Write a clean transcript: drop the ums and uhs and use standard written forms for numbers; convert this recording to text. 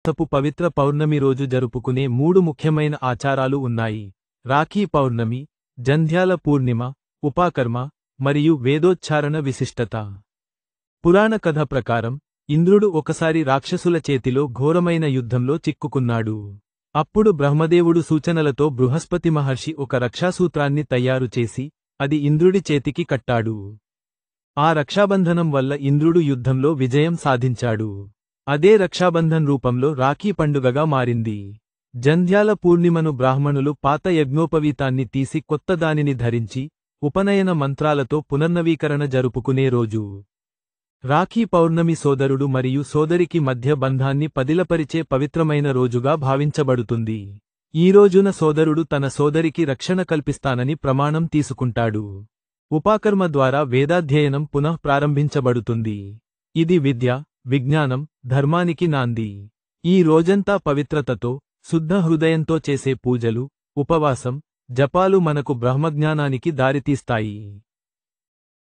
మాసపు పవిత్ర పౌర్ణమి రోజు జరుపుకునే 3 ముఖ్యమైన ఆచారాలు ఉన్నాయి. రాఖీ పౌర్ణమి, జంధ్యాల పూర్ణిమ, ఉపాకర్మ మరియు వేదోచ్చారణ విశిష్టత. పురాణ కథ ప్రకారం ఇంద్రుడు ఒకసారి రాక్షసుల చేతిలో ఘోరమైన యుద్ధంలో చిక్కుకున్నాడు. అప్పుడు బ్రహ్మదేవుడు సూచనలతో బృహస్పతి మహర్షి ఒక రక్షాసూత్రాన్ని తయారు చేసి అది ఇంద్రుడి చేతికి కట్టాడు. ఆ రక్షాబంధనం వల్ల ఇంద్రుడు యుద్ధంలో విజయం సాధించాడు. అదే రక్షాబంధన్ రూపంలో రాఖీ పండుగగా మారింది. జంధ్యాల పూర్ణిమను బ్రాహ్మణులు పాత యజ్ఞోపవీతాన్ని తీసి కొత్తదానిని ధరించి ఉపనయన మంత్రాలతో పునర్నవీకరణ జరుపుకునే రోజు. రాఖీ పౌర్ణమి సోదరుడు మరియు సోదరికి మధ్య బంధాన్ని పదిలపరిచే పవిత్రమైన రోజుగా భావించబడుతుంది. ఈ రోజున సోదరుడు తన సోదరికి రక్షణ కల్పిస్తానని ప్రమాణం తీసుకుంటాడు. ఉపాకర్మ ద్వారా వేదాధ్యయనం పునః ప్రారంభించబడుతుంది. ఇది విద్య, విజ్ఞానం, ధర్మానికి నాంది. ఈ రోజంతా పవిత్రతతో, శుద్ధ హృదయంతో చేసే పూజలు, ఉపవాసం, జపాలు మనకు బ్రహ్మజ్ఞానానికి దారితీస్తాయి.